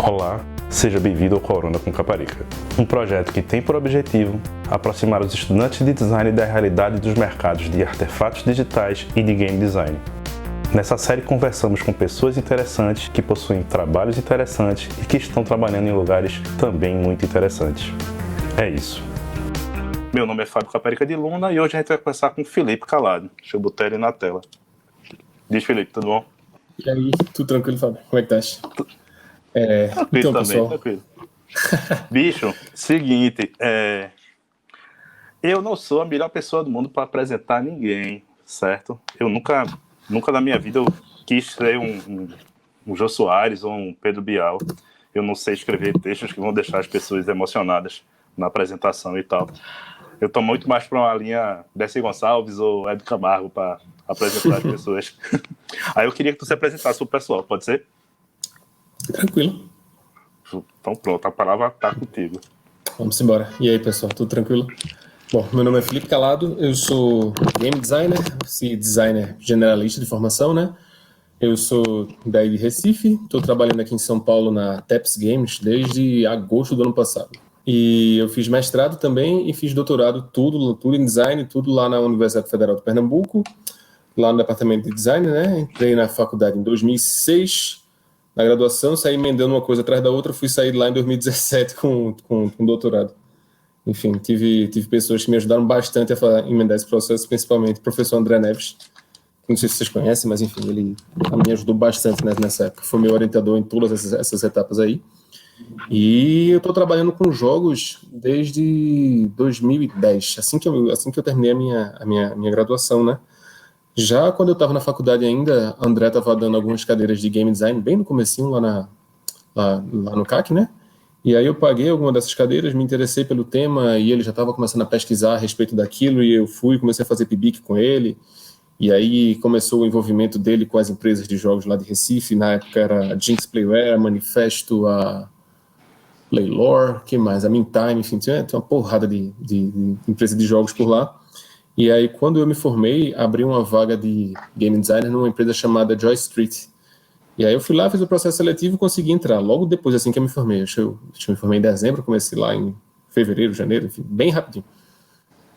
Olá, seja bem-vindo ao Corona com Caparica, um projeto que tem por objetivo aproximar os estudantes de design da realidade dos mercados de artefatos digitais e de game design. Nessa série conversamos com pessoas interessantes que possuem trabalhos interessantes e que estão trabalhando em lugares também muito interessantes. É isso. Meu nome é Fábio Caparica de Luna e hoje a gente vai conversar com Felipe Calado. Deixa eu botar ele na tela. Diz, Felipe, tudo bom? E aí, tudo tranquilo, Fábio? Como é que estás? Tranquilo Então, também, pessoal. tranquilo. Bicho, seguinte, eu não sou a melhor pessoa do mundo para apresentar ninguém, certo? Eu nunca na minha vida eu quis ser um Jô Soares ou um Pedro Bial. Eu não sei escrever textos que vão deixar as pessoas emocionadas na apresentação e tal. Eu tô muito mais para uma linha Desi Gonçalves ou Hebe Camargo para apresentar as pessoas. Aí eu queria que tu se apresentasse pro pessoal, pode ser? Tranquilo. Então pronto, a palavra tá contigo. Vamos embora. E aí, pessoal, tudo tranquilo? Bom, meu nome é Felipe Calado, eu sou game designer, designer generalista de formação, né? Eu sou daí de Recife, estou trabalhando aqui em São Paulo na Teps Games desde agosto do ano passado. E eu fiz mestrado também e fiz doutorado, tudo em design, tudo lá na Universidade Federal de Pernambuco, lá no departamento de design, né? Entrei na faculdade em 2006, na graduação, saí emendando uma coisa atrás da outra, fui sair lá em 2017 com doutorado. Enfim, tive pessoas que me ajudaram bastante a emendar esse processo, principalmente o professor André Neves. Não sei se vocês conhecem, mas enfim, ele me ajudou bastante nessa época. Foi meu orientador em todas essas etapas aí. E eu estou trabalhando com jogos desde 2010, assim que eu terminei a minha graduação, né? Já quando eu estava na faculdade ainda, André estava dando algumas cadeiras de game design, bem no comecinho, lá no CAC, né? E aí eu paguei alguma dessas cadeiras, me interessei pelo tema, e ele já estava começando a pesquisar a respeito daquilo, e eu comecei a fazer PIBIC com ele, e aí começou o envolvimento dele com as empresas de jogos lá de Recife, na época era a Jinx Playware, a Manifesto, a Playlore, que mais? A Mintime, enfim, tinha uma porrada de empresa de jogos por lá. E aí, quando eu me formei, abri uma vaga de game designer numa empresa chamada Joy Street. E aí eu fui lá, fiz o processo seletivo e consegui entrar. Logo depois, assim que eu me formei. Eu me formei em dezembro, comecei lá em fevereiro, janeiro, enfim, bem rapidinho.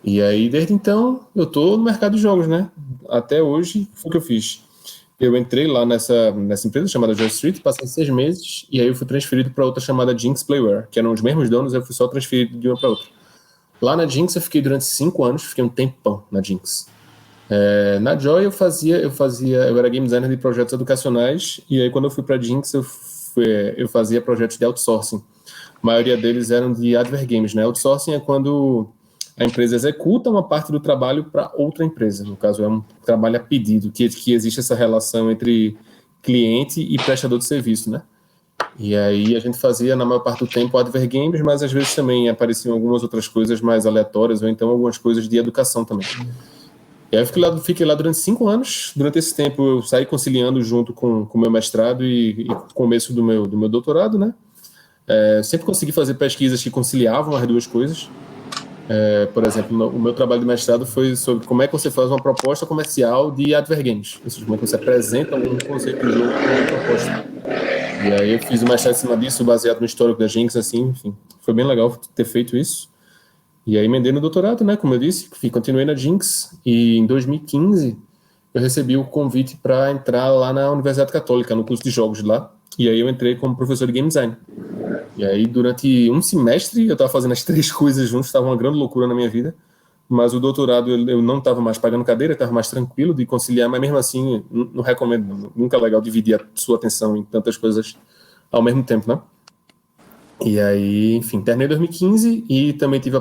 E aí, desde então, eu tô no mercado de jogos, né? Até hoje, foi o que eu fiz. Eu entrei lá nessa empresa chamada Joy Street, passei 6 meses, e aí eu fui transferido para outra chamada Jinx Playware, que eram os mesmos donos, eu fui só transferido de uma para outra. Lá na Jinx eu fiquei durante 5 anos, fiquei um tempão na Jinx. Na Joy eu era game designer de projetos educacionais, e aí quando eu fui para Jinx eu fazia projetos de outsourcing. A maioria deles eram de adver games, né? Outsourcing é quando a empresa executa uma parte do trabalho para outra empresa. No caso, é um trabalho a pedido, que existe essa relação entre cliente e prestador de serviço, né? E aí a gente fazia, na maior parte do tempo, adver games, mas às vezes também apareciam algumas outras coisas mais aleatórias, ou então algumas coisas de educação também. E aí eu fiquei lá durante 5 anos. Durante esse tempo eu saí conciliando junto com o meu mestrado e o começo do meu doutorado, né? Sempre consegui fazer pesquisas que conciliavam as duas coisas. Por exemplo, o meu trabalho de mestrado foi sobre como é que você faz uma proposta comercial de adver games. Ou seja, como é que você apresenta um conceito de jogo com uma proposta. E aí eu fiz o mestrado em cima disso, baseado no histórico da Jinx, assim, enfim. Foi bem legal ter feito isso. E aí emendei no doutorado, né, como eu disse, continuei na Jinx, e em 2015 eu recebi o convite para entrar lá na Universidade Católica, no curso de jogos de lá, e aí eu entrei como professor de game design. E aí durante um semestre eu estava fazendo as 3 coisas juntos, estava uma grande loucura na minha vida, mas o doutorado eu não estava mais pagando cadeira, estava mais tranquilo de conciliar, mas mesmo assim não recomendo, nunca é legal dividir a sua atenção em tantas coisas ao mesmo tempo, né? E aí, enfim, terminei em 2015 e também tive a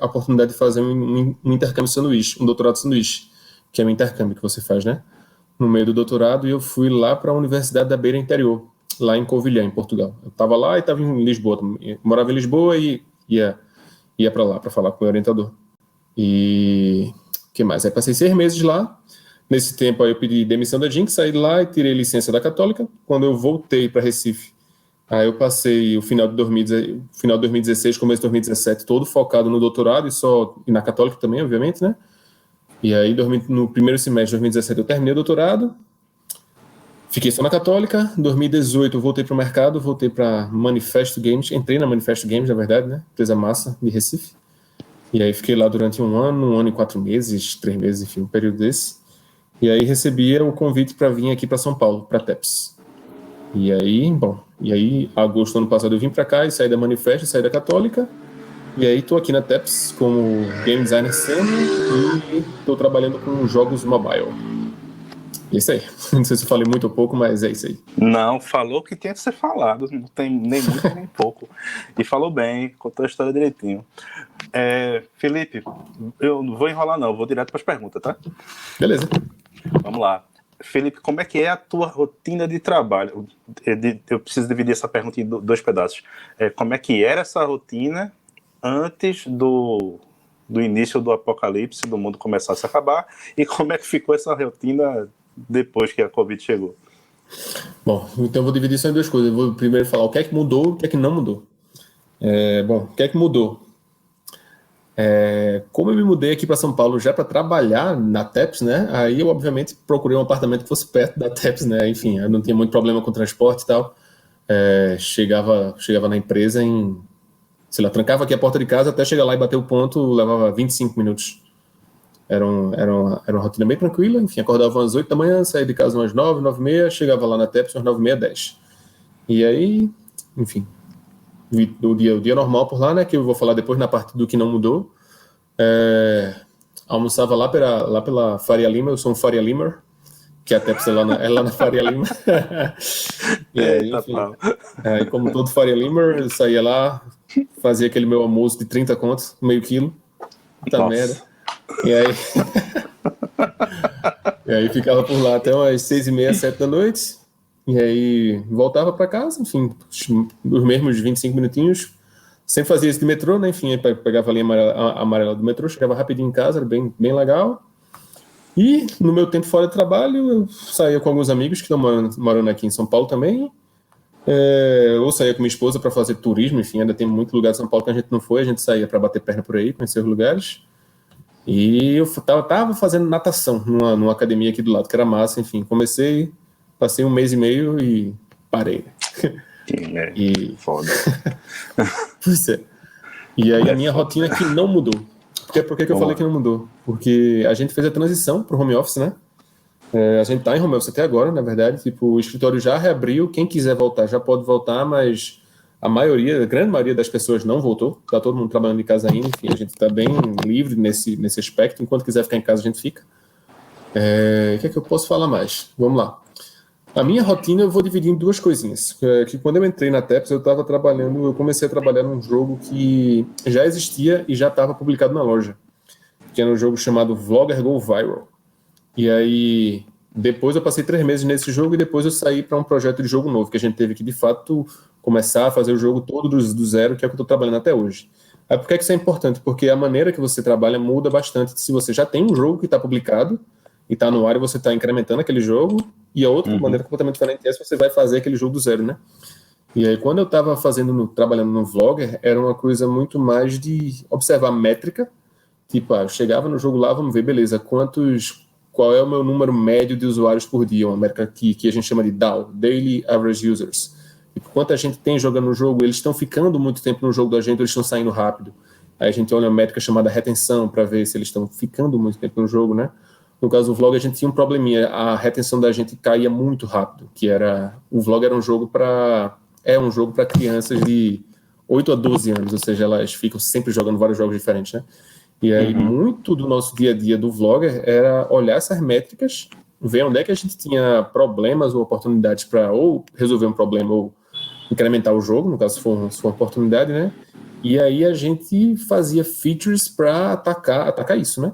oportunidade de fazer um intercâmbio sanduíche, um doutorado sanduíche, que é um intercâmbio que você faz, né? No meio do doutorado, e eu fui lá para a Universidade da Beira Interior, lá em Covilhã, em Portugal. Eu estava lá e estava em Lisboa, eu morava em Lisboa e ia para lá para falar com o meu orientador. E o que mais? Aí passei 6 meses lá. Nesse tempo aí eu pedi demissão da Jinx, saí de lá e tirei licença da Católica. Quando eu voltei para Recife, aí eu passei o final de 2016, começo de 2017, todo focado no doutorado e na Católica também, obviamente, né? E aí no primeiro semestre de 2017 eu terminei o doutorado. Fiquei só na Católica. Em 2018 voltei para o mercado, voltei para Manifesto Games. Entrei na Manifesto Games, na verdade, né? Empresa massa de Recife. E aí fiquei lá durante um ano e 4 meses, 3 meses, enfim, um período desse. E aí recebia o convite para vir aqui para São Paulo, para TEPS. E aí, agosto do ano passado eu vim para cá e saí da Manifesto, saí da Católica. E aí tô aqui na TEPS como Game Designer Sênior e tô trabalhando com jogos mobile. É isso aí. Não sei se eu falei muito ou pouco, mas é isso aí. Não, falou que tinha que ser falado, não tem nem muito nem pouco. E falou bem, contou a história direitinho. Felipe, eu não vou enrolar não, eu vou direto para as perguntas, tá? Beleza. Vamos lá. Felipe, como é que é a tua rotina de trabalho? Eu preciso dividir essa pergunta em 2 pedaços. Como é que era essa rotina antes do início do apocalipse, do mundo começar a se acabar, e como é que ficou essa rotina depois que a Covid chegou? Bom, então eu vou dividir isso em 2 coisas. Eu vou primeiro falar o que é que mudou e o que é que não mudou. O que é que mudou? Como eu me mudei aqui para São Paulo já para trabalhar na TEPS, né? Aí eu, obviamente, procurei um apartamento que fosse perto da TEPS, né? Enfim, eu não tinha muito problema com transporte e tal. Chegava na empresa sei lá, trancava aqui a porta de casa até chegar lá e bater o ponto, levava 25 minutos. Era uma rotina bem tranquila, enfim, acordava às 8 da manhã, saía de casa umas 9, 9 e meia, chegava lá na TEPS umas 9 e meia, 10. E aí, enfim, o dia normal por lá, né, que eu vou falar depois na parte do que não mudou. Almoçava lá pela Faria Lima, eu sou um Faria Limer, que a TEPS é lá na Faria Lima. E aí, enfim, como todo Faria Limer, eu saía lá, fazia aquele meu almoço de 30 contos, meio quilo. Puta merda. E aí ficava por lá até umas 6h30, 7 da noite. E aí voltava para casa, enfim, os mesmos 25 minutinhos. Sempre fazia isso de metrô, né? Enfim, pegava a linha amarela do metrô, chegava rapidinho em casa, era bem, bem legal. E no meu tempo fora de trabalho, eu saía com alguns amigos que estão morando aqui em São Paulo também. Ou saía com minha esposa para fazer turismo, enfim, ainda tem muito lugar de São Paulo que a gente não foi, a gente saía para bater perna por aí, conhecer os lugares. E eu tava fazendo natação numa academia aqui do lado, que era massa, enfim. Passei 1 mês e meio e parei. Foda. Pois é. E aí a minha rotina que não mudou. Por que eu falei que não mudou? Porque a gente fez a transição pro home office, né? A gente tá em home office até agora, na verdade. Tipo, o escritório já reabriu, quem quiser voltar já pode voltar, mas a grande maioria das pessoas não voltou. Tá todo mundo trabalhando de casa ainda, enfim, a gente tá bem livre nesse aspecto. Enquanto quiser ficar em casa, a gente fica. O que é que eu posso falar mais? Vamos lá. A minha rotina eu vou dividir em 2 coisinhas. Que quando eu entrei na TEPS, eu comecei a trabalhar num jogo que já existia e já estava publicado na loja, que era um jogo chamado Vlogger Go Viral. E aí, depois eu passei 3 meses nesse jogo e depois eu saí para um projeto de jogo novo, que a gente teve que, de fato, começar a fazer o jogo todo do zero, que é o que eu estou trabalhando até hoje. Por que isso é importante? Porque a maneira que você trabalha muda bastante se você já tem um jogo que está publicado e está no ar e você está incrementando aquele jogo, e a outra maneira completamente diferente é se você vai fazer aquele jogo do zero, né? E aí, quando eu estava trabalhando no Vlogger, era uma coisa muito mais de observar métrica. Tipo, eu chegava no jogo lá, vamos ver, beleza, qual é o meu número médio de usuários por dia, uma métrica que a gente chama de DAU, Daily Average Users. E quanta gente tem jogando no jogo, eles estão ficando muito tempo no jogo da gente, ou eles estão saindo rápido. Aí a gente olha uma métrica chamada retenção, para ver se eles estão ficando muito tempo no jogo, né? No caso do Vlog, a gente tinha um probleminha, a retenção da gente caía muito rápido, o Vlog era um jogo para crianças de 8 a 12 anos, ou seja, elas ficam sempre jogando vários jogos diferentes, né? E aí, muito do nosso dia a dia do Vlogger era olhar essas métricas, ver onde é que a gente tinha problemas ou oportunidades para ou resolver um problema ou incrementar o jogo, no caso, se for uma oportunidade, né? E aí a gente fazia features para atacar isso, né?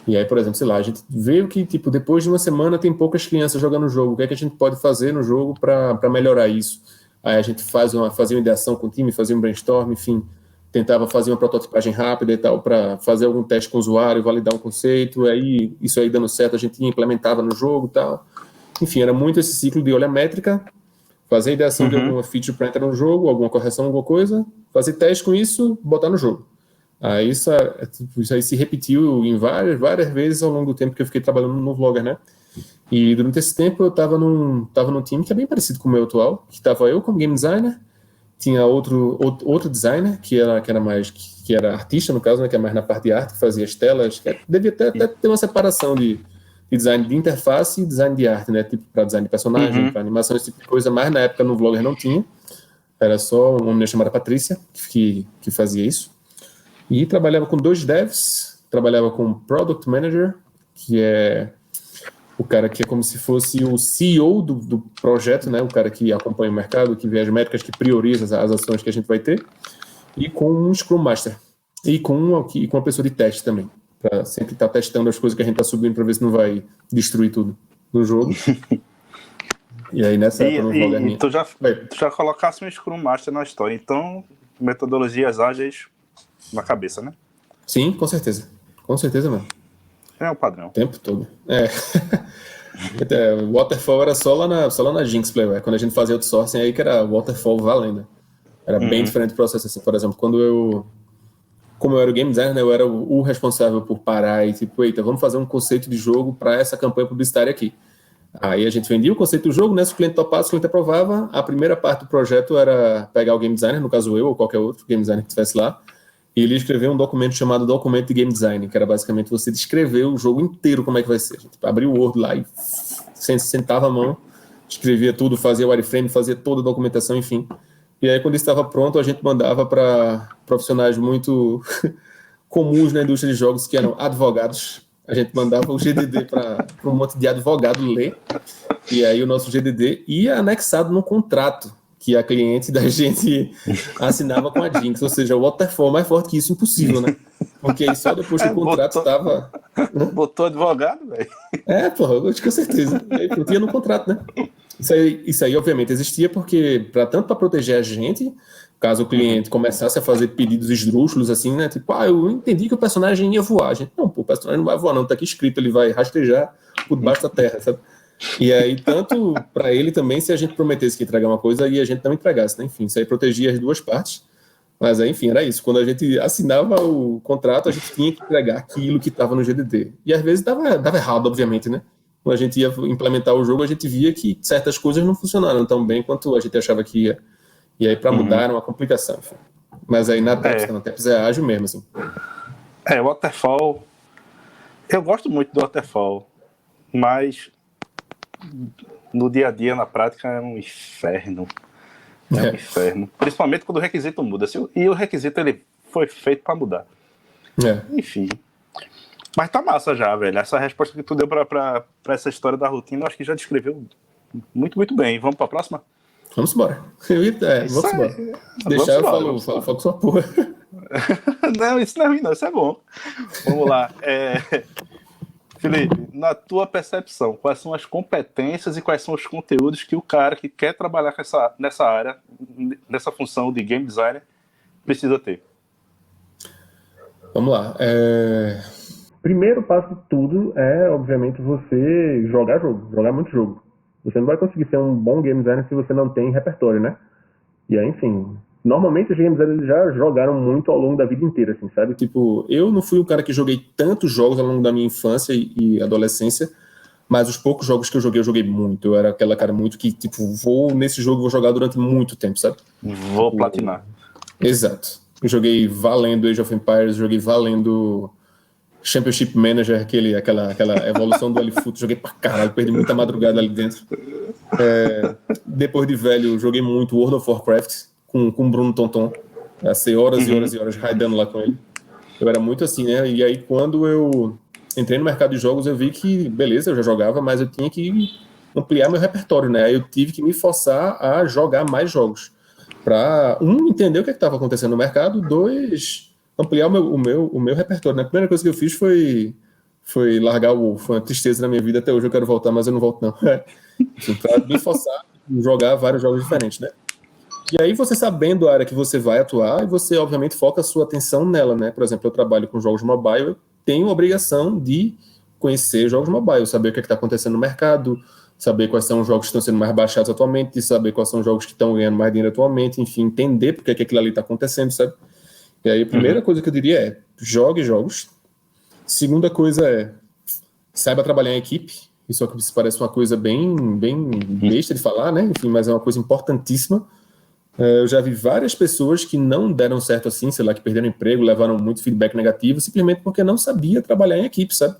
E aí, por exemplo, sei lá, a gente vê que, tipo, depois de uma semana tem poucas crianças jogando o jogo, o que é que a gente pode fazer no jogo para melhorar isso? Aí a gente fazia uma ideação com o time, fazia um brainstorm, enfim, tentava fazer uma prototipagem rápida e tal, para fazer algum teste com o usuário, validar um conceito, aí isso aí dando certo, a gente implementava no jogo e tal. Enfim, era muito esse ciclo de olhar métrica, fazer ideação de alguma feature para entrar no jogo, alguma correção, alguma coisa, fazer teste com isso, botar no jogo. Aí isso aí se repetiu em várias vezes ao longo do tempo que eu fiquei trabalhando no Vlogger, né? E durante esse tempo eu tava num time que é bem parecido com o meu atual, que tava eu como game designer, tinha outro designer que era artista, no caso, né, que é mais na parte de arte, que fazia as telas, devia até ter uma separação de design de interface e design de arte, né, tipo para design de personagem, para animação, esse tipo de coisa, mas na época no Vlogger não tinha, era só uma menina chamada Patrícia que fazia isso, e trabalhava com 2 devs, trabalhava com Product Manager, que é o cara que é como se fosse o CEO do projeto, né? O cara que acompanha o mercado, que vê as métricas, que prioriza as ações que a gente vai ter, e com um Scrum Master, e com uma pessoa de teste também, para sempre estar testando as coisas que a gente está subindo para ver se não vai destruir tudo no jogo. E aí nessa época no Vlogger... E tu já colocasse um Scrum Master na história, então metodologias ágeis na cabeça, né? Sim, com certeza mesmo. É o padrão. O tempo todo. O Waterfall era só lá na Jinx Playware. Quando a gente fazia outsourcing, aí que era Waterfall valendo. Era bem diferente do processo, assim. Por exemplo, como eu era o game designer, eu era o responsável por parar e tipo, eita, vamos fazer um conceito de jogo para essa campanha publicitária aqui. Aí a gente vendia o conceito do jogo, né? Se o cliente topasse, o cliente aprovava. A primeira parte do projeto era pegar o game designer, no caso eu ou qualquer outro game designer que estivesse lá, e ele escreveu um documento chamado Documento de Game Design, que era basicamente você descrever o jogo inteiro, como é que vai ser. A gente abria o Word lá e sentava a mão, escrevia tudo, fazia o wireframe, fazia toda a documentação, enfim. E aí, quando estava pronto, a gente mandava para profissionais muito comuns na indústria de jogos, que eram advogados. A gente mandava o GDD para um monte de advogado ler, e aí o nosso GDD ia anexado no contrato que a cliente da gente assinava com a Jinx, ou seja, o Waterfall mais forte que isso, impossível, né? Porque aí só depois que o contrato estava... Botou advogado, velho? Porra, eu acho que com certeza. Aí tinha no contrato, né? Isso aí, obviamente, existia porque, tanto para proteger a gente, caso o cliente começasse a fazer pedidos esdrúxulos, assim, né? Tipo, eu entendi que o personagem ia voar. A gente, não, o personagem não vai voar, não. Tá aqui escrito, ele vai rastejar por debaixo da terra, sabe? E aí, tanto para ele também, se a gente prometesse que ia entregar uma coisa e a gente não entregasse, né? Enfim, isso aí protegia as duas partes. Mas aí, enfim, era isso. Quando a gente assinava o contrato, a gente tinha que entregar aquilo que estava no GDD. E às vezes dava errado, obviamente, né? Quando a gente ia implementar o jogo, a gente via que certas coisas não funcionaram tão bem quanto a gente achava que ia. E aí, para mudar, era uma complicação. Enfim. Mas aí na TEPS é ágil mesmo, assim. O Waterfall... Eu gosto muito do Waterfall, mas no dia a dia, na prática, é um inferno. É um inferno. Principalmente quando o requisito muda. E o requisito ele foi feito para mudar. Enfim. Mas tá massa já, velho. Essa resposta que tu deu pra essa história da rotina, eu acho que já descreveu muito, muito bem. Vamos pra próxima? Vamos embora. Vamos embora. Deixar eu falo com sua porra. Não, isso não é ruim, não. Isso é bom. Vamos lá. Felipe, na tua percepção, quais são as competências e quais são os conteúdos que o cara que quer trabalhar nessa área, nessa função de game designer, precisa ter? Vamos lá. Primeiro passo de tudo é, obviamente, você jogar muito jogo. Você não vai conseguir ser um bom game designer se você não tem repertório, né? E aí, enfim, normalmente os game designers já jogaram muito ao longo da vida inteira, assim, sabe? Tipo, eu não fui um cara que joguei tantos jogos ao longo da minha infância e adolescência, mas os poucos jogos que eu joguei muito. Eu era aquela cara muito que, tipo, nesse jogo vou jogar durante muito tempo, sabe? Vou platinar. Exato. Eu joguei valendo Age of Empires, joguei valendo Championship Manager, aquela evolução do Alifoot, joguei pra caralho, perdi muita madrugada ali dentro. Depois de velho, joguei muito World of Warcraft com o Bruno Tonton. Passei horas e horas e horas raidando lá com ele. Eu era muito assim, né? E aí, quando eu entrei no mercado de jogos, eu vi que, beleza, eu já jogava, mas eu tinha que ampliar meu repertório, né? Aí eu tive que me forçar a jogar mais jogos. Pra, entender o que estava acontecendo no mercado, 2, ampliar o meu repertório, né? A primeira coisa que eu fiz foi largar o WoW. Foi uma tristeza na minha vida, até hoje eu quero voltar, mas eu não volto não. Para me forçar a jogar vários jogos diferentes, né? E aí você sabendo a área que você vai atuar, e você obviamente foca a sua atenção nela, né? Por exemplo, eu trabalho com jogos mobile, eu tenho a obrigação de conhecer jogos mobile, saber o que está acontecendo no mercado, saber quais são os jogos que estão sendo mais baixados atualmente, saber quais são os jogos que estão ganhando mais dinheiro atualmente, enfim, entender porque que aquilo ali está acontecendo, sabe? E aí a primeira coisa que eu diria é, jogue jogos. Segunda coisa é, saiba trabalhar em equipe. Isso aqui parece uma coisa bem besta de falar, né? Enfim, mas é uma coisa importantíssima. Eu já vi várias pessoas que não deram certo assim, sei lá, que perderam emprego, levaram muito feedback negativo, simplesmente porque não sabia trabalhar em equipe, sabe?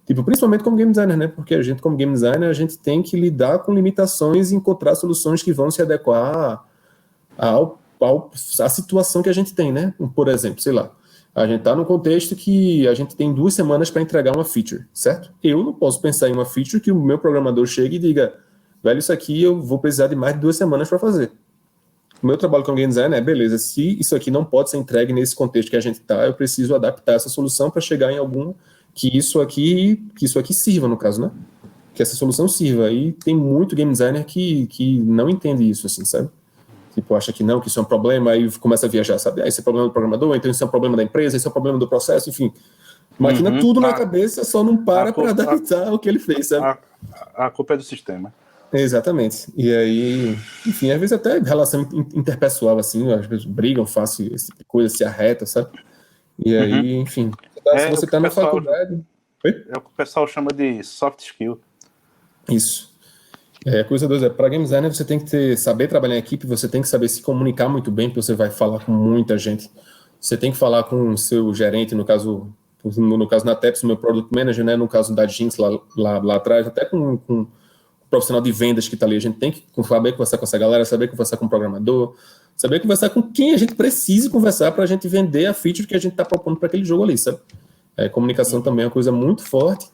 Tipo, principalmente como game designer, né? Porque a gente, como game designer, a gente tem que lidar com limitações e encontrar soluções que vão se adequar à situação que a gente tem, né? Por exemplo, sei lá, a gente está num contexto que a gente tem 2 semanas para entregar uma feature, certo? Eu não posso pensar em uma feature que o meu programador chegue e diga, velho, isso aqui eu vou precisar de mais de 2 semanas para fazer. O meu trabalho como game designer é, beleza, se isso aqui não pode ser entregue nesse contexto que a gente está, eu preciso adaptar essa solução para chegar em alguma que isso aqui sirva, no caso, né? Que essa solução sirva. E tem muito game designer que não entende isso, assim, sabe? Tipo, acha que não, que isso é um problema, aí começa a viajar, sabe? Ah, esse é o problema do programador, então isso é um problema da empresa, esse é o problema do processo, enfim. Maquina tudo na cabeça, só não para adaptar o que ele fez, sabe? A culpa é do sistema. Exatamente. E aí, enfim, às vezes até relação interpessoal, assim, às vezes brigam fácil, esse tipo de coisa, se arreta, sabe? E aí, enfim, se você tá na faculdade... Oi? É o que o pessoal chama de soft skill. Isso. Coisa 2 para game designer você tem que saber trabalhar em equipe, você tem que saber se comunicar muito bem, porque você vai falar com muita gente. Você tem que falar com o seu gerente, no caso na TEPS, o meu product manager, né, no caso da Jinx lá atrás, até com o profissional de vendas que está ali. A gente tem que saber conversar com essa galera, saber conversar com o programador, saber conversar com quem a gente precisa conversar para a gente vender a feature que a gente está propondo para aquele jogo ali, sabe? Comunicação também é uma coisa muito forte.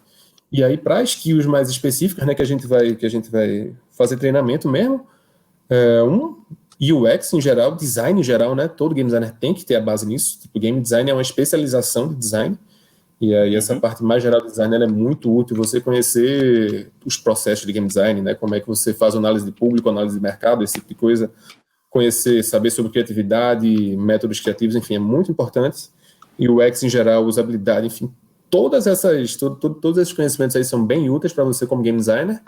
E aí, para skills mais específicas, né, que a gente vai fazer treinamento mesmo, UX em geral, design em geral, né, todo game designer tem que ter a base nisso. Tipo, game design é uma especialização de design, e aí essa parte mais geral do design ela é muito útil, você conhecer os processos de game design, né, como é que você faz análise de público, análise de mercado, esse tipo de coisa, saber sobre criatividade, métodos criativos, enfim, é muito importante. E o UX em geral, usabilidade, enfim, todos esses conhecimentos aí são bem úteis para você como game designer,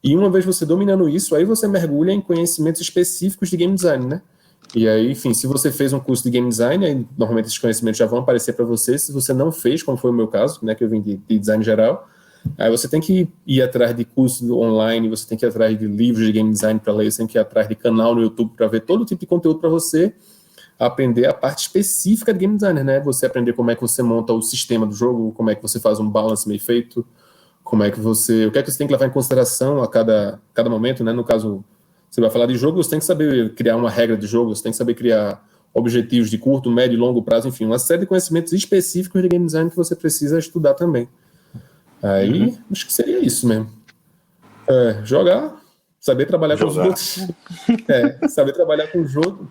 e uma vez você dominando isso, aí você mergulha em conhecimentos específicos de game design, né? E aí, enfim, se você fez um curso de game design, aí, normalmente esses conhecimentos já vão aparecer para você. Se você não fez, como foi o meu caso, né, que eu vim de design geral, aí você tem que ir atrás de cursos online, você tem que ir atrás de livros de game design para ler, você tem que ir atrás de canal no YouTube para ver todo tipo de conteúdo para você aprender a parte específica de game designer, né? Você aprender como é que você monta o sistema do jogo, como é que você faz um balance bem feito, o que é que você tem que levar em consideração a cada momento, né? No caso, você vai falar de jogo, você tem que saber criar uma regra de jogo, você tem que saber criar objetivos de curto, médio e longo prazo, enfim, uma série de conhecimentos específicos de game design que você precisa estudar também. Aí, acho que seria isso mesmo. Jogar, saber trabalhar com os outros. Saber trabalhar com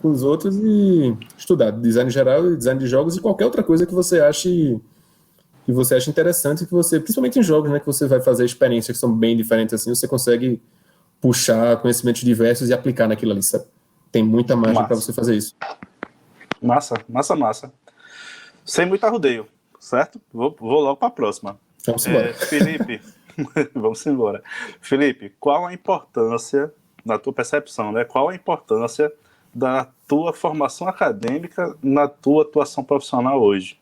os outros e estudar design geral, design de jogos e qualquer outra coisa que você ache interessante, que você, principalmente em jogos, né, que você vai fazer experiências que são bem diferentes assim, você consegue puxar conhecimentos diversos e aplicar naquilo ali, sabe? Tem muita margem para você fazer isso. Massa. Sem muito arrudeio, certo? Vou logo para a próxima. Vamos embora. Felipe, vamos embora. Felipe, qual a importância, na tua percepção, né? Qual a importância da tua formação acadêmica na tua atuação profissional hoje?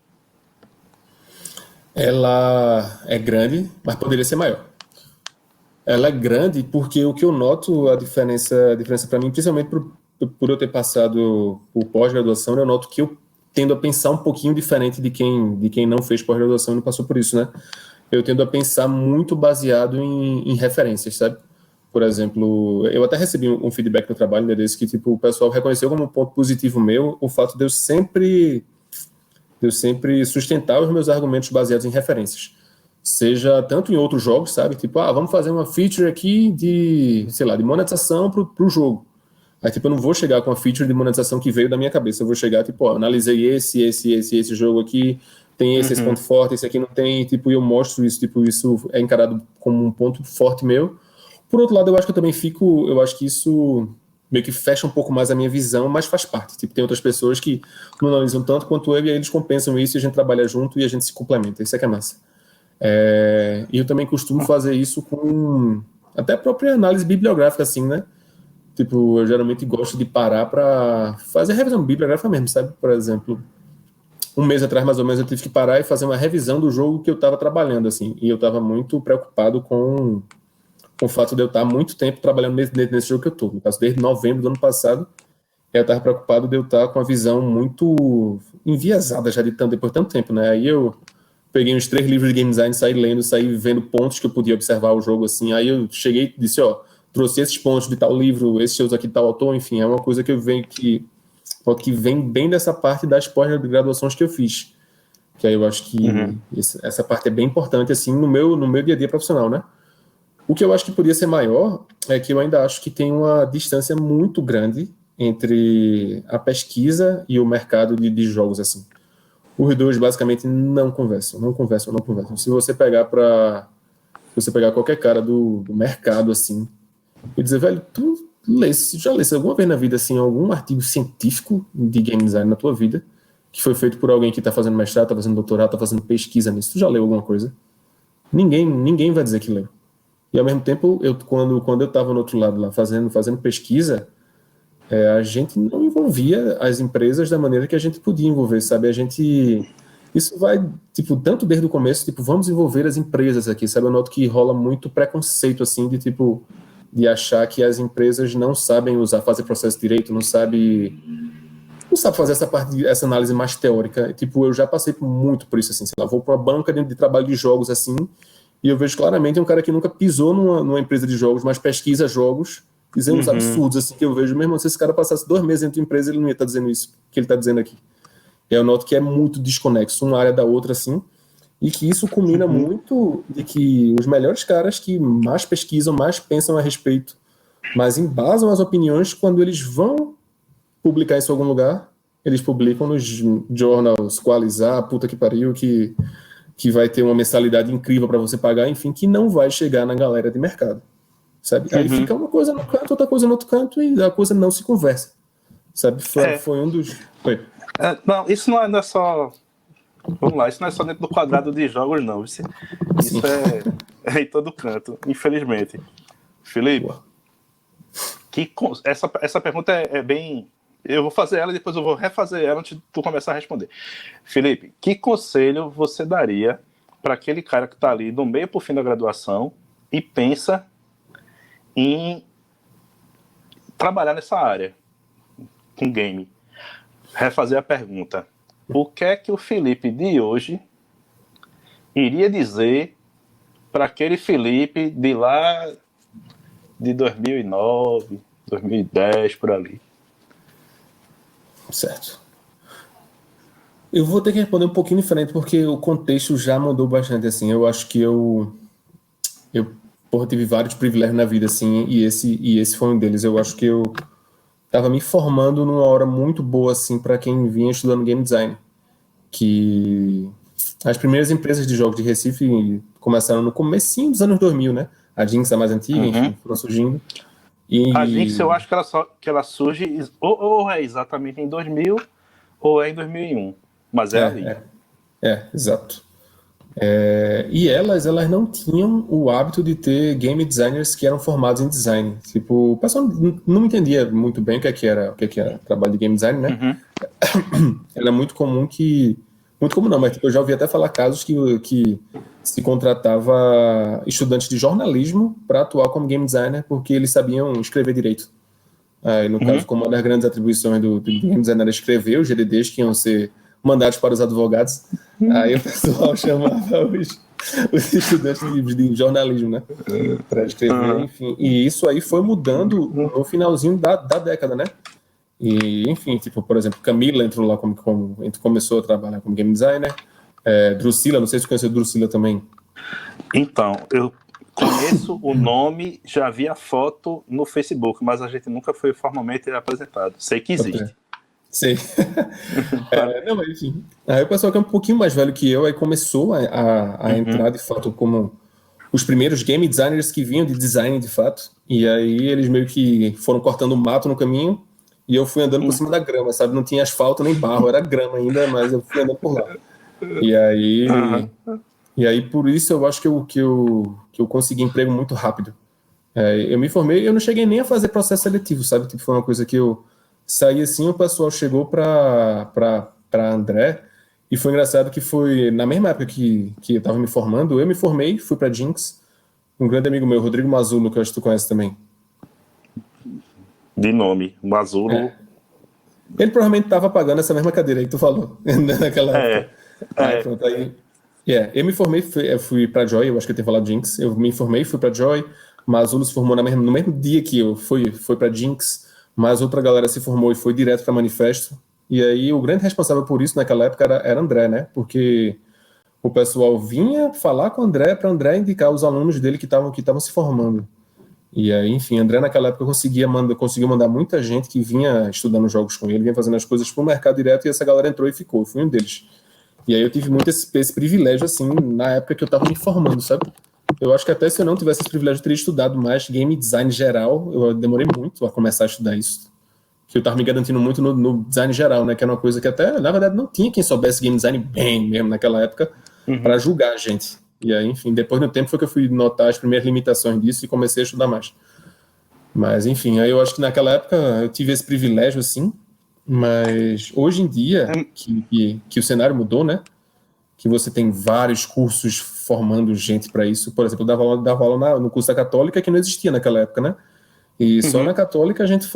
Ela é grande, mas poderia ser maior. Ela é grande porque o que eu noto, a diferença para mim, principalmente por eu ter passado por pós-graduação, eu noto que eu tendo a pensar um pouquinho diferente de quem não fez pós-graduação e não passou por isso, né? Eu tendo a pensar muito baseado em referências, sabe? Por exemplo, eu até recebi um feedback no trabalho desse que tipo, o pessoal reconheceu como um ponto positivo meu o fato de eu sempre sustentar os meus argumentos baseados em referências. Seja tanto em outros jogos, sabe? Tipo, vamos fazer uma feature aqui de monetização pro jogo. Aí, tipo, eu não vou chegar com a feature de monetização que veio da minha cabeça. Eu vou chegar, tipo, analisei esse jogo aqui, tem esse ponto forte, esse aqui não tem, tipo, e eu mostro isso, tipo, isso é encarado como um ponto forte meu. Por outro lado, eu acho que isso meio que fecha um pouco mais a minha visão, mas faz parte. Tipo, tem outras pessoas que não analisam tanto quanto eu, e aí eles compensam isso, e a gente trabalha junto e a gente se complementa. Isso é que é massa. E eu também costumo fazer isso com até a própria análise bibliográfica, assim, né? Tipo, eu geralmente gosto de parar para fazer revisão bibliográfica mesmo, sabe? Por exemplo, um mês atrás, mais ou menos, eu tive que parar e fazer uma revisão do jogo que eu estava trabalhando, assim, e eu estava muito preocupado com o fato de eu estar muito tempo trabalhando nesse jogo que eu estou. No caso, desde novembro do ano passado, eu estava preocupado de eu estar com a visão muito enviesada já depois de tanto tempo, né? Aí eu peguei uns 3 livros de game design, saí lendo, saí vendo pontos que eu podia observar o jogo, assim. Aí eu cheguei e disse, ó, trouxe esses pontos de tal livro, esses shows aqui de tal autor, enfim, é uma coisa que eu venho que vem bem dessa parte das pós-graduações que eu fiz. Que aí eu acho que essa parte é bem importante, assim, no meu dia a dia profissional, né? O que eu acho que podia ser maior é que eu ainda acho que tem uma distância muito grande entre a pesquisa e o mercado de jogos, assim. Os dois basicamente não conversam. Se você pegar qualquer cara do mercado, assim, e dizer, velho, tu já lesse alguma vez na vida, assim, algum artigo científico de game design na tua vida, que foi feito por alguém que está fazendo mestrado, está fazendo doutorado, está fazendo pesquisa nisso? Tu já leu alguma coisa? Ninguém vai dizer que leu. E ao mesmo tempo, quando eu estava no outro lado lá fazendo pesquisa, a gente não envolvia as empresas da maneira que a gente podia envolver, sabe? Isso vai, tipo, tanto desde o começo, tipo, vamos envolver as empresas aqui, sabe? Eu noto que rola muito preconceito, assim, de achar que as empresas não sabem fazer processo direito, não sabe fazer essa análise mais teórica. Tipo, eu já passei muito por isso, assim, sei lá, vou para uma banca de trabalho de jogos, assim, e eu vejo claramente um cara que nunca pisou numa empresa de jogos, mas pesquisa jogos, dizendo uns absurdos, assim, que eu vejo, mesmo se esse cara passasse 2 meses dentro da empresa, ele não ia estar dizendo isso que ele está dizendo aqui. E eu noto que é muito desconexo, uma área da outra, assim, e que isso culmina muito de que os melhores caras que mais pesquisam, mais pensam a respeito, mas embasam as opiniões, quando eles vão publicar isso em algum lugar, eles publicam nos journals Qualizar, puta que pariu, que vai ter uma mensalidade incrível para você pagar, enfim, que não vai chegar na galera de mercado, sabe? Aí fica uma coisa no canto, outra coisa no outro canto, e a coisa não se conversa, sabe? Foi um dos... Não, isso não é só... Vamos lá, isso não é só dentro do quadrado de jogos, não. Isso é em todo canto, infelizmente. Felipe, essa pergunta é bem... Eu vou fazer ela e depois eu vou refazer ela antes de tu começar a responder. Felipe, que conselho você daria para aquele cara que está ali do meio para o fim da graduação e pensa em trabalhar nessa área com game? Refazer a pergunta. O que é que o Felipe de hoje iria dizer para aquele Felipe de lá de 2009, 2010, por ali? Certo. Eu vou ter que responder um pouquinho diferente, porque o contexto já mudou bastante, assim. Eu acho que eu tive vários privilégios na vida, assim, e esse foi um deles. Eu acho que eu estava me formando numa hora muito boa, assim, para quem vinha estudando game design. Que as primeiras empresas de jogos de Recife começaram no comecinho dos anos 2000, né? A Jinx, a mais antiga, enfim, foram surgindo. A Jinx, eu acho que ela surge ou é exatamente em 2000 ou é em 2001, mas é ali. Exato. E elas não tinham o hábito de ter game designers que eram formados em design. Tipo, o pessoal não entendia muito bem o que era trabalho de game design, né? Era muito comum muito comum não, mas tipo, eu já ouvi até falar casos que se contratava estudantes de jornalismo para atuar como game designer porque eles sabiam escrever direito. Aí, no caso, como uma das grandes atribuições do game designer era escrever os GDDs que iam ser mandados para os advogados, aí o pessoal chamava os estudantes de jornalismo, né? Para escrever, enfim. E isso aí foi mudando no finalzinho da década, né? E, enfim, tipo, por exemplo, Camila entrou lá começou a trabalhar como game designer. Drusila, não sei se você conheceu Drusila também. Então, eu conheço o nome, já vi a foto no Facebook, mas a gente nunca foi formalmente apresentado. Sei que existe. Sei. Não, mas enfim. Aí o pessoal que é um pouquinho mais velho que eu, aí começou a entrar de fato como os primeiros game designers que vinham de design de fato. E aí eles meio que foram cortando o mato no caminho e eu fui andando por cima da grama, sabe? Não tinha asfalto nem barro, era grama ainda, mas eu fui andando por lá. E aí por isso eu acho que eu consegui emprego muito rápido. Eu me formei, eu não cheguei nem a fazer processo seletivo, sabe? Tipo, foi uma coisa que eu saí assim, o pessoal chegou para André E foi engraçado que foi na mesma época que eu estava me formando, eu me formei, fui para Jinx, um grande amigo meu, Rodrigo Mazulo, que eu acho que tu conhece também. De nome, Mazulo. Ele provavelmente estava pagando essa mesma cadeira aí que tu falou, naquela época. Aí, É. pronto, aí... Eu me formei, eu fui pra Joy, eu acho que eu tenho falado Jinx. Eu me formei, fui pra Joy. Mazulo se formou no mesmo dia que eu foi pra Jinx. Mas outra galera se formou e foi direto pra Manifesto. E aí o grande responsável por isso naquela época era André, né? Porque o pessoal vinha falar com o André para André indicar os alunos dele que estavam se formando. E aí, enfim, André naquela época conseguiu mandar muita gente que vinha estudando jogos com ele, vinha fazendo as coisas pro mercado direto, e essa galera entrou e ficou. Eu fui um deles. E aí eu tive muito esse privilégio, assim, na época que eu tava me formando, sabe? Eu acho que até se eu não tivesse esse privilégio, eu teria estudado mais game design geral. Eu demorei muito a começar a estudar isso. Que eu tava me garantindo muito no design geral, né? Que era uma coisa que até, na verdade, não tinha quem soubesse game design bem mesmo naquela época para julgar a gente. E aí, enfim, depois do tempo foi que eu fui notar as primeiras limitações disso e comecei a estudar mais. Mas, enfim, aí eu acho que naquela época eu tive esse privilégio, assim, mas hoje em dia, que o cenário mudou, né? Que você tem vários cursos formando gente para isso. Por exemplo, eu dava aula no curso da Católica, que não existia naquela época, né? E só na Católica a gente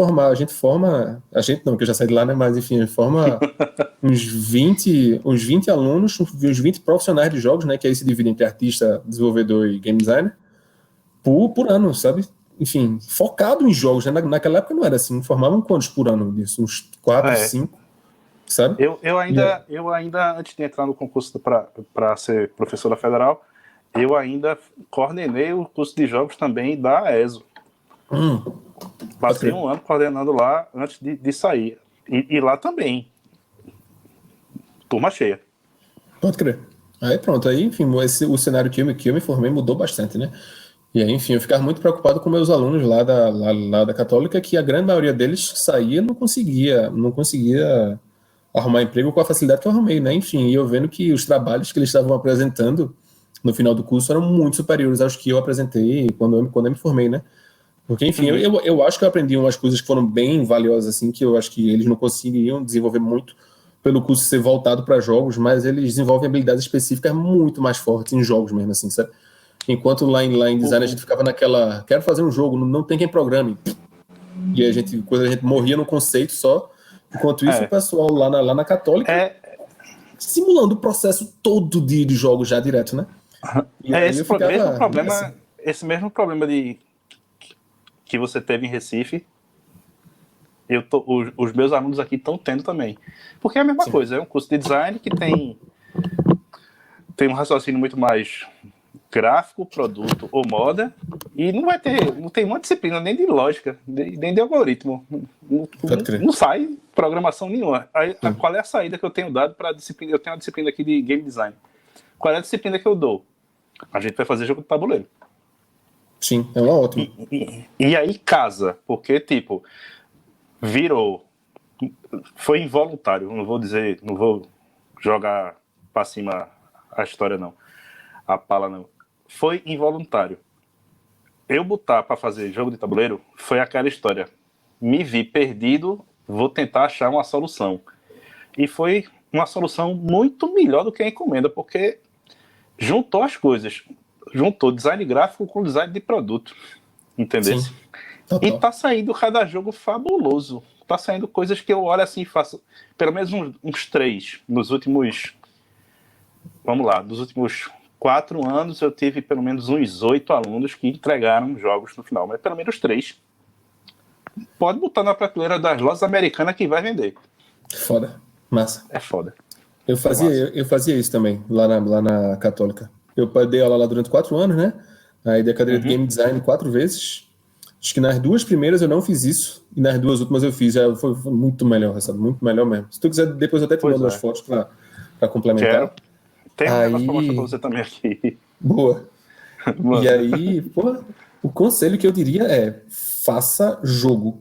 não, que eu já saí de lá, né? Mas enfim, a gente forma uns 20 alunos, uns 20 profissionais de jogos, né? Que aí se divide entre artista, desenvolvedor e game designer, por ano, sabe? Enfim, focado em jogos, né? Naquela época não era assim, formavam quantos por ano disso? Uns 4, 5, sabe? Eu ainda, antes de entrar no concurso para ser professor da Federal, eu ainda coordenei o curso de jogos também da ESO. Passei um ano coordenando lá antes de sair. E lá também. Turma cheia. Pode crer. Aí pronto, aí enfim, o cenário que eu me formei mudou bastante, né? E aí, enfim, eu ficava muito preocupado com meus alunos lá da Católica, que a grande maioria deles saía não conseguia arrumar emprego com a facilidade que eu arrumei, né? Enfim, e eu vendo que os trabalhos que eles estavam apresentando no final do curso eram muito superiores aos que eu apresentei quando eu me formei, né? Porque, enfim, eu acho que eu aprendi umas coisas que foram bem valiosas, assim, que eu acho que eles não conseguiriam desenvolver muito pelo curso ser voltado para jogos, mas eles desenvolvem habilidades específicas muito mais fortes em jogos mesmo, assim, sabe? Enquanto lá em design a gente ficava naquela, quero fazer um jogo, não tem quem programe. E a gente morria no conceito só. Enquanto isso, o pessoal lá na Católica simulando o processo todo de jogos já direto, né? E esse mesmo problema que você teve em Recife, os meus alunos aqui estão tendo também. Porque é a mesma coisa, é um curso de design que tem um raciocínio muito mais gráfico, produto ou moda, e não tem uma disciplina nem de lógica, nem de algoritmo. Não sai programação nenhuma. Qual é a saída que eu tenho dado para a disciplina? Eu tenho uma disciplina aqui de game design. Qual é a disciplina que eu dou? A gente vai fazer jogo de tabuleiro. Sim, é uma ótima. E aí casa, porque, tipo, foi involuntário, não vou jogar pra cima a história, não. A pala, não. Foi involuntário. Eu botar pra fazer jogo de tabuleiro foi aquela história. Me vi perdido, vou tentar achar uma solução. E foi uma solução muito melhor do que a encomenda, porque juntou as coisas. Juntou design gráfico com design de produto. Entendeu? Sim. E tá saindo cada jogo fabuloso. Tá saindo coisas que eu olho assim e faço pelo menos uns 3 nos últimos... Vamos lá, nos últimos 4 anos eu tive pelo menos uns 8 alunos que entregaram jogos no final, mas pelo menos 3. Pode botar na prateleira das lojas americanas que vai vender. Foda. Massa. É foda. Eu fazia isso também, lá na Católica. Eu dei aula lá durante 4 anos, né? Aí dei a cadeira de Game Design 4 vezes. Acho que nas 2 primeiras eu não fiz isso, e nas 2 últimas eu fiz. Já foi muito melhor, sabe? Muito melhor mesmo. Se tu quiser, depois eu até te mando umas fotos pra complementar. Quero. Tem um negócio pra mostrar pra você também aqui. Boa. Mano. E aí, pô, o conselho que eu diria é: faça jogo.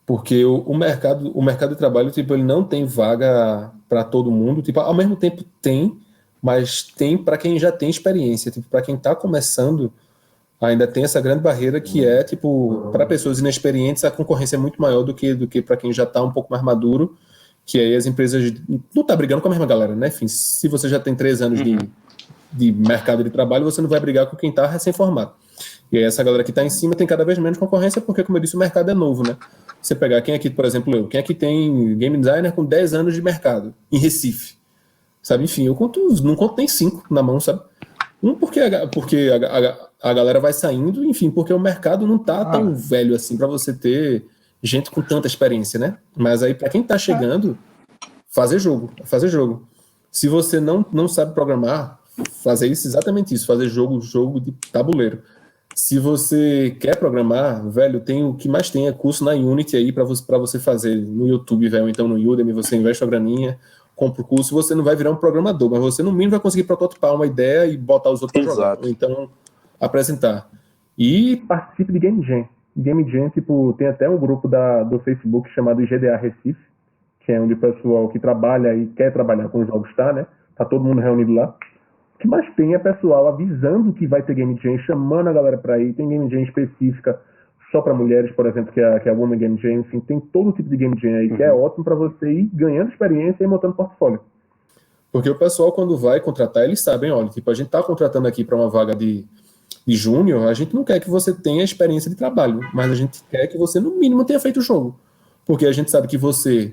Porque o mercado de trabalho, tipo, ele não tem vaga para todo mundo. Tipo, ao mesmo tempo tem, mas tem para quem já tem experiência. Tipo, para quem está começando, ainda tem essa grande barreira que é, tipo, para pessoas inexperientes a concorrência é muito maior do que para quem já está um pouco mais maduro que aí as empresas não tá brigando com a mesma galera, né? Enfim, se você já tem 3 anos de mercado de trabalho, você não vai brigar com quem está recém-formado. E aí essa galera que está em cima tem cada vez menos concorrência, porque, como eu disse, o mercado é novo, né? Você pegar quem aqui, por exemplo, quem aqui tem game designer com 10 anos de mercado, em Recife, sabe? Enfim, eu não conto nem 5 na mão, sabe? Porque a galera vai saindo, enfim, porque o mercado não tá tão velho assim para você ter gente com tanta experiência, né? Mas aí, para quem tá chegando, fazer jogo. Se você não sabe programar, fazer isso, exatamente isso, fazer jogo de tabuleiro. Se você quer programar, velho, tem o que mais tem é curso na Unity aí para você fazer no YouTube, velho, então no Udemy, você investe uma graninha, compra o curso, você não vai virar um programador, mas você no mínimo vai conseguir prototipar uma ideia e botar os outros para jogar, ou então apresentar. E participe de Game Jam. Game Jam, tipo, tem até um grupo do Facebook chamado IGDA Recife, que é onde o pessoal que trabalha e quer trabalhar com jogos tá, né? Tá todo mundo reunido lá. O que mais tem é pessoal avisando que vai ter Game Jam, chamando a galera para ir. Tem Game Jam específica só para mulheres, por exemplo, que é a Woman Game Jam. Enfim, tem todo tipo de Game Jam aí, que é ótimo para você ir ganhando experiência e montando portfólio. Porque o pessoal, quando vai contratar, eles sabem, olha, tipo, a gente tá contratando aqui para uma vaga de júnior, a gente não quer que você tenha experiência de trabalho, mas a gente quer que você, no mínimo, tenha feito o jogo. Porque a gente sabe que você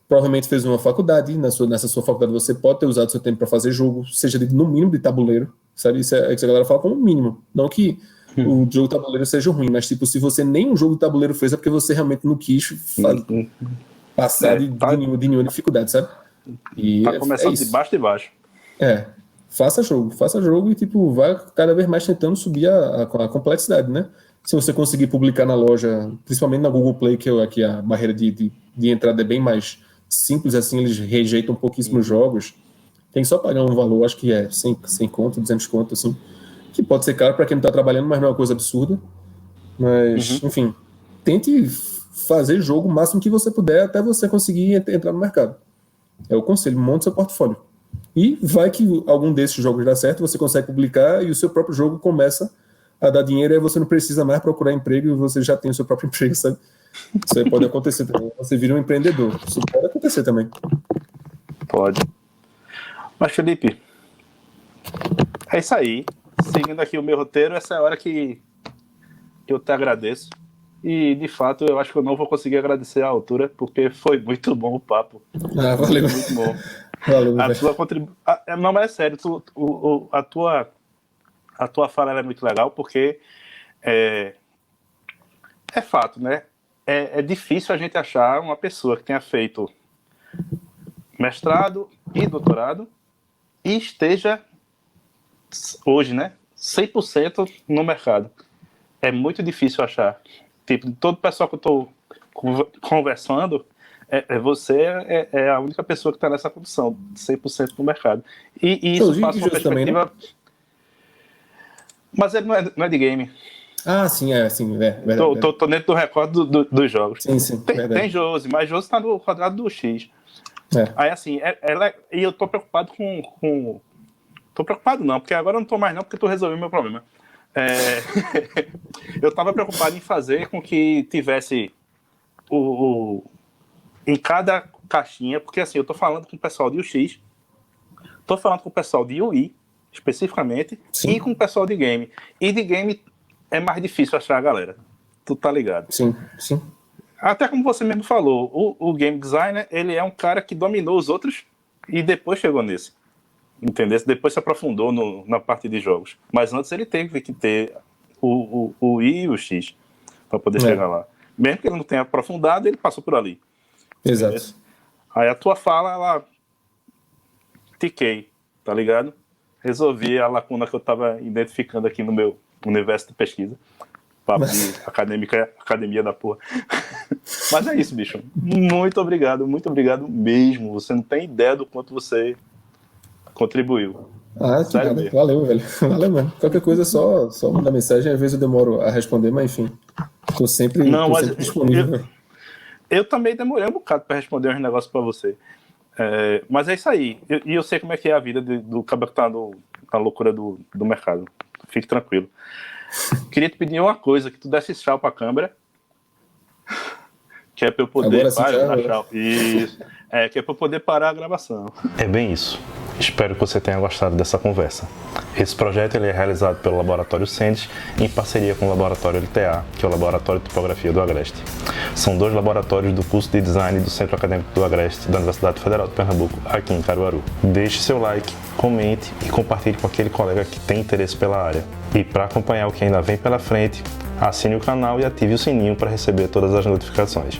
provavelmente fez uma faculdade, nessa sua faculdade você pode ter usado seu tempo para fazer jogo, seja no mínimo de tabuleiro, sabe? Isso é que a galera fala como mínimo. Não que o jogo de tabuleiro seja ruim, mas tipo, se você nem um jogo de tabuleiro fez, é porque você realmente não quis passar de nenhuma dificuldade, sabe? E tá começando de baixo de baixo. Faça jogo e tipo, vai cada vez mais tentando subir a complexidade, né? Se você conseguir publicar na loja, principalmente na Google Play, que aqui a barreira de entrada é bem mais simples, assim, eles rejeitam pouquíssimos jogos, tem que só pagar um valor, acho que é 100 conto, 200 conto, assim, que pode ser caro para quem não está trabalhando, mas não é uma coisa absurda. Mas, enfim, tente fazer jogo o máximo que você puder até você conseguir entrar no mercado. É o conselho, monte seu portfólio. E vai que algum desses jogos dá certo, você consegue publicar e o seu próprio jogo começa a dar dinheiro, aí você não precisa mais procurar emprego e você já tem o seu próprio emprego, sabe? Isso aí pode acontecer também. Você vira um empreendedor. Isso pode acontecer também. Pode. Mas, Felipe, é isso aí. Seguindo aqui o meu roteiro, essa é a hora que eu te agradeço. E, de fato, eu acho que eu não vou conseguir agradecer à altura, porque foi muito bom o papo. Valeu. Muito bom. Valeu, a tua não, mas é sério, a tua fala é muito legal, porque é fato, né? É difícil a gente achar uma pessoa que tenha feito mestrado e doutorado e esteja hoje, né, 100% no mercado. É muito difícil achar. Tipo, todo o pessoal que eu estou conversando, você é a única pessoa que está nessa condição, 100% no mercado. E isso passa uma perspectiva... Também, né? Mas ele não é de game. Sim, verdade. Tô dentro do recorde dos jogos. Sim, tem Josi, mas Josi está no quadrado do X. Aí, assim, e eu tô preocupado com... Tô preocupado não, porque agora eu não tô mais não, porque tu resolveu o meu problema. Eu tava preocupado em fazer com que tivesse em cada caixinha, porque assim, eu tô falando com o pessoal de UX, tô falando com o pessoal de UI, especificamente, e com o pessoal de game. E de game é mais difícil achar a galera. Tu tá ligado? Sim. Até como você mesmo falou, o game designer, ele é um cara que dominou os outros e depois chegou nesse. Entendeu? Depois se aprofundou na parte de jogos. Mas antes ele teve que ter o I e o X para poder chegar lá. Mesmo que ele não tenha aprofundado, ele passou por ali. Exato. Entendeu? Aí a tua fala, ela... Tiquei, tá ligado? Resolvi a lacuna que eu estava identificando aqui no meu universo de pesquisa. Papo de academia da porra. Mas é isso, bicho. Muito obrigado mesmo. Você não tem ideia do quanto você contribuiu. Sério mesmo. Valeu, velho. Valeu mesmo. Qualquer coisa, só mandar mensagem. Às vezes eu demoro a responder, mas enfim. Tô sempre disponível. Eu também demorei um bocado para responder uns negócios para você. Mas é isso aí. E eu sei como é que é a vida do cabra que tá na loucura do mercado. Fique tranquilo. Queria te pedir uma coisa, que tu desse tchau pra câmera. Que é pra eu poder Agora sim já, achar. Isso. Que é pra eu poder parar a gravação. É bem isso. Espero que você tenha gostado dessa conversa. Esse projeto ele é realizado pelo Laboratório Sendes em parceria com o Laboratório LTA, que é o Laboratório de Topografia do Agreste. São 2 laboratórios do curso de Design do Centro Acadêmico do Agreste da Universidade Federal de Pernambuco, aqui em Caruaru. Deixe seu like, comente e compartilhe com aquele colega que tem interesse pela área. E para acompanhar o que ainda vem pela frente, assine o canal e ative o sininho para receber todas as notificações.